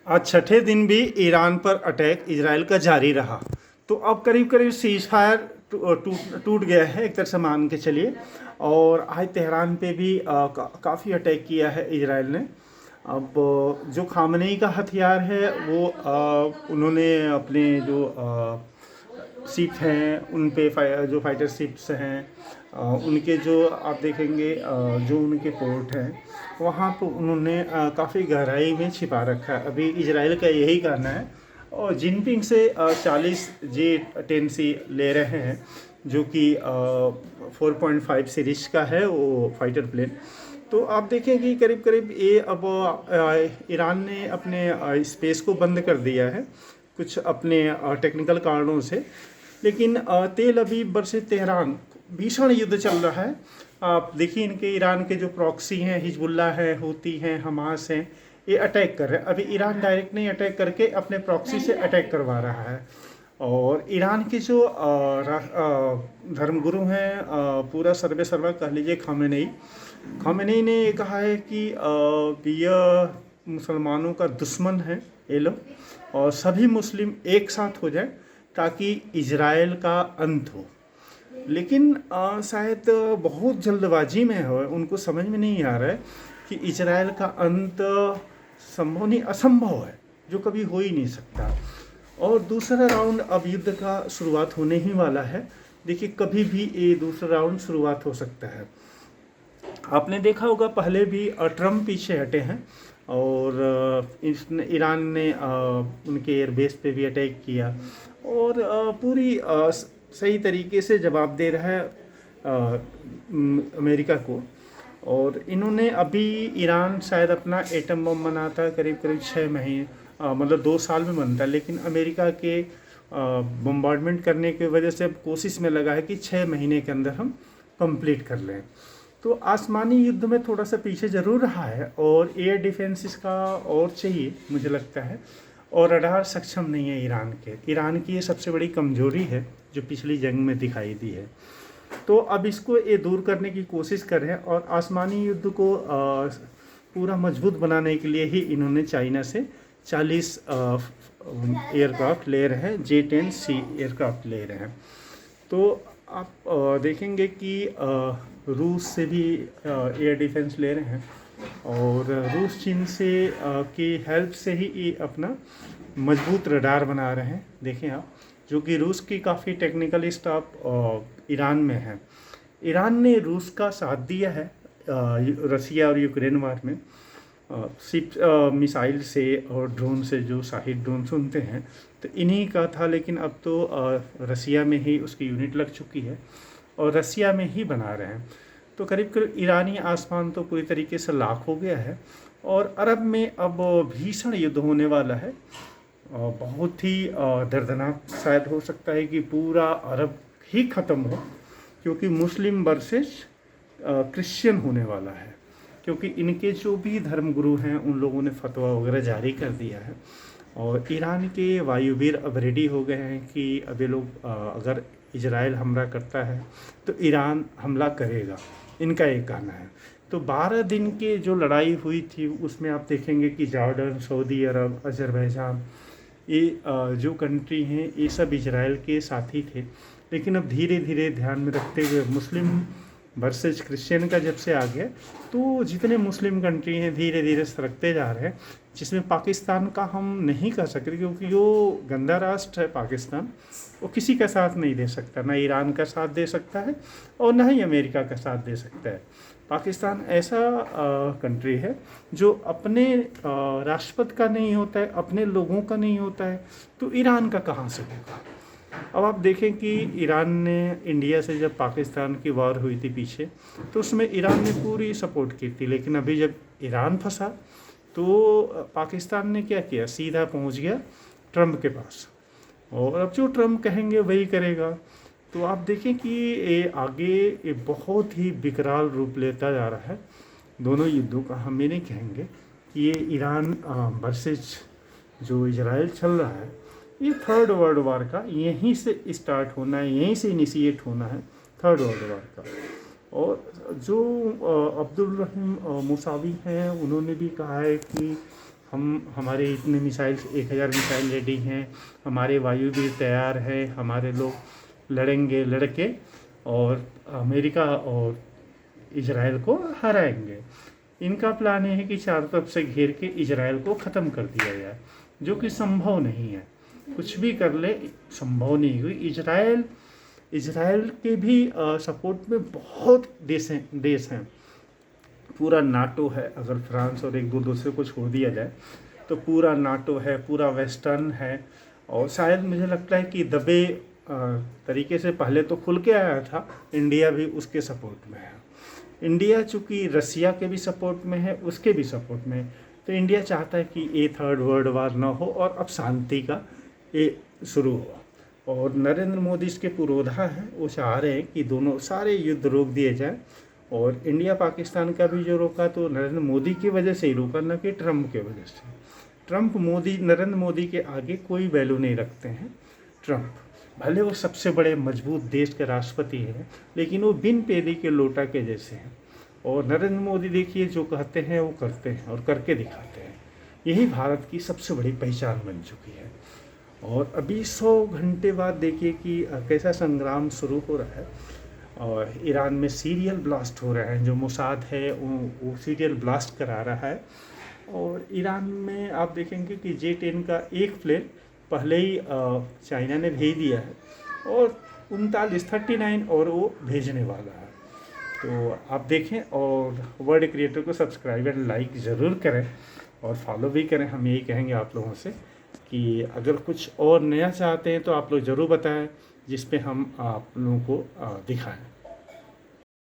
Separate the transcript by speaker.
Speaker 1: आज छठे दिन भी ईरान पर अटैक इजराइल का जारी रहा। तो अब करीब करीब सीज फायर टूट गया है, एक तरह से मान के चलिए। और आज तेहरान पे भी काफ़ी अटैक किया है इजराइल ने। अब जो खामनेई का हथियार है वो उन्होंने अपने जो शिप हैं उन पे जो फाइटर शिप्स हैं उनके जो आप देखेंगे जो उनके पोर्ट हैं वहाँ पर उन्होंने काफ़ी गहराई में छिपा रखा है। अभी इजराइल का यही कहना है। और जिनपिंग से 40 J-10C ले रहे हैं जो कि 4.5 सीरीज का है वो फाइटर प्लेन। तो आप देखें कि करीब करीब ये अब ईरान ने अपने स्पेस को बंद कर दिया है कुछ अपने टेक्निकल कारणों से। लेकिन तेल अवीव वर्सेस तेहरान भीषण युद्ध चल रहा है। आप देखिए इनके ईरान के जो प्रॉक्सी हैं, हिजबुल्ला है, हूती हैं, हमास हैं, ये अटैक कर रहे हैं। अभी ईरान डायरेक्ट नहीं अटैक करके अपने प्रॉक्सी से अटैक करवा रहा है। और ईरान के जो धर्मगुरु हैं पूरा सर्वे सर्वा कह लीजिए खामेनेई ने ये कहा है कि यह मुसलमानों का दुश्मन है ये लोग और सभी मुस्लिम एक साथ हो जाए ताकि इजराइल का अंत हो। लेकिन शायद बहुत जल्दबाजी में है, उनको समझ में नहीं आ रहा है कि इजराइल का अंत संभव नहीं, असंभव है, जो कभी हो ही नहीं सकता। और दूसरा राउंड अब युद्ध का शुरुआत होने ही वाला है। देखिए कभी भी ये दूसरा राउंड शुरुआत हो सकता है। आपने देखा होगा पहले भी ट्रम्प पीछे हटे हैं और ईरान ने उनके एयरबेस पे भी अटैक किया और पूरी सही तरीके से जवाब दे रहा है अमेरिका को। और इन्होंने अभी ईरान शायद अपना एटम बम बनाता करीब करीब 6 महीने मतलब 2 साल में बनता है, लेकिन अमेरिका के बम्बार्डमेंट करने की वजह से अब कोशिश में लगा है कि 6 महीने के अंदर हम कंप्लीट कर लें। तो आसमानी युद्ध में थोड़ा सा पीछे ज़रूर रहा है और एयर डिफेंस इसका और चाहिए मुझे लगता है। और रडार सक्षम नहीं है ईरान की ये सबसे बड़ी कमजोरी है जो पिछली जंग में दिखाई दी है। तो अब इसको ये दूर करने की कोशिश कर रहे हैं और आसमानी युद्ध को पूरा मजबूत बनाने के लिए ही इन्होंने चाइना से 40 एयरक्राफ्ट ले रहे हैं, J-10C एयरक्राफ्ट ले रहे हैं। तो आप देखेंगे कि रूस से भी एयर डिफेंस ले रहे हैं और रूस चीन से की हेल्प से ही ये अपना मजबूत रडार बना रहे हैं। देखें आप, जो कि रूस की काफ़ी टेक्निकल स्टाफ ईरान में है। ईरान ने रूस का साथ दिया है रसिया और यूक्रेन वार में मिसाइल से और ड्रोन से, जो शाहिद ड्रोन सुनते हैं तो इन्हीं का था। लेकिन अब तो रसिया में ही उसकी यूनिट लग चुकी है और रसिया में ही बना रहे हैं। तो करीब करीब ईरानी आसमान तो पूरी तरीके से लाख हो गया है और अरब में अब भीषण युद्ध होने वाला है। बहुत ही दर्दनाक शायद हो सकता है कि पूरा अरब ही ख़त्म हो, क्योंकि मुस्लिम वर्सेस क्रिश्चियन होने वाला है। क्योंकि इनके जो भी धर्मगुरु हैं उन लोगों ने फतवा वगैरह जारी कर दिया है और ईरान के वायुवीर अब रेडी हो गए हैं कि अब ये लोग अगर इजराइल हमला करता है तो ईरान हमला करेगा, इनका ये कहना है। तो 12 दिन के जो लड़ाई हुई थी उसमें आप देखेंगे कि जॉर्डन, सऊदी अरब, अजरबैजान, ये जो कंट्री हैं ये सब इजराइल के साथी थे। लेकिन अब धीरे धीरे ध्यान में रखते हुए मुस्लिम वर्सेस क्रिश्चियन का जब से आ गया तो जितने मुस्लिम कंट्री हैं धीरे धीरे सरकते जा रहे हैं, जिसमें पाकिस्तान का हम नहीं कह सकते क्योंकि वो गंदा राष्ट्र है पाकिस्तान। वो किसी का साथ नहीं दे सकता, ना ईरान का साथ दे सकता है और ना ही अमेरिका का साथ दे सकता है। पाकिस्तान ऐसा कंट्री है जो अपने राष्ट्रपति का नहीं होता है, अपने लोगों का नहीं होता है, तो ईरान का कहाँ से होगा। अब आप देखें कि ईरान ने इंडिया से जब पाकिस्तान की वॉर हुई थी पीछे तो उसमें ईरान ने पूरी सपोर्ट की थी। लेकिन अभी जब ईरान फंसा तो पाकिस्तान ने क्या किया, सीधा पहुंच गया ट्रम्प के पास और अब जो ट्रम्प कहेंगे वही करेगा। तो आप देखें कि ये आगे ये बहुत ही विकराल रूप लेता जा रहा है दोनों युद्धों का। हम ये नहीं कहेंगे कि ये ईरान वर्सेस जो इजराइल चल रहा है ये थर्ड वर्ल्ड वार का यहीं से स्टार्ट होना है, यहीं से इनिशिएट होना है थर्ड वर्ल्ड वार का। और जो अब्दुल रहीम मूसावी हैं उन्होंने भी कहा है कि हमारे इतने मिसाइल्स 1000 मिसाइल रेडी हैं, हमारे वायुवीर तैयार है, हमारे लोग लड़ेंगे लड़के और अमेरिका और इजराइल को हराएंगे। इनका प्लान ये है कि चारों तरफ से घेर के इजराइल को ख़त्म कर दिया जाए, जो कि संभव नहीं है। कुछ भी कर ले संभव नहीं, क्योंकि इजराइल के भी सपोर्ट में बहुत देश हैं। पूरा नाटो है, अगर फ्रांस और एक दो दूसरे को छोड़ दिया जाए तो पूरा नाटो है, पूरा वेस्टर्न है। और शायद मुझे लगता है कि दबे तरीके से पहले तो खुल के आया था, इंडिया भी उसके सपोर्ट में है। इंडिया चूँकि रसिया के भी सपोर्ट में है, उसके भी सपोर्ट में है, तो इंडिया चाहता है कि ये थर्ड वर्ल्ड वार ना हो और अब शांति का ये शुरू हो। और नरेंद्र मोदी इसके पुरोधा हैं, वो चाह रहे हैं कि दोनों सारे युद्ध रोक दिए जाए। और इंडिया पाकिस्तान का भी जो रोका तो नरेंद्र मोदी की वजह से ही रोका, न कि ट्रंप के वजह से। नरेंद्र मोदी के आगे कोई वैल्यू नहीं रखते हैं। ट्रंप भले वो सबसे बड़े मजबूत देश के राष्ट्रपति हैं, लेकिन वो बिन पैदी के लोटा के जैसे हैं। और नरेंद्र मोदी देखिए, जो कहते हैं वो करते हैं और करके दिखाते हैं। यही भारत की सबसे बड़ी पहचान बन चुकी है। और अभी 100 घंटे बाद देखिए कि कैसा संग्राम शुरू हो रहा है। और ईरान में सीरियल ब्लास्ट हो रहा है, जो मोसाद है वो सीरियल ब्लास्ट करा रहा है। और ईरान में आप देखेंगे कि J-10 का एक प्लेन पहले ही चाइना ने भेज दिया है, और 39 और वो भेजने वाला है। तो आप देखें, और वर्ड क्रिएटर को सब्सक्राइब एंड लाइक ज़रूर करें और फॉलो भी करें। हम यही कहेंगे आप लोगों से कि अगर कुछ और नया चाहते हैं तो आप लोग ज़रूर बताएं, जिस पे हम आप लोगों को दिखाएं।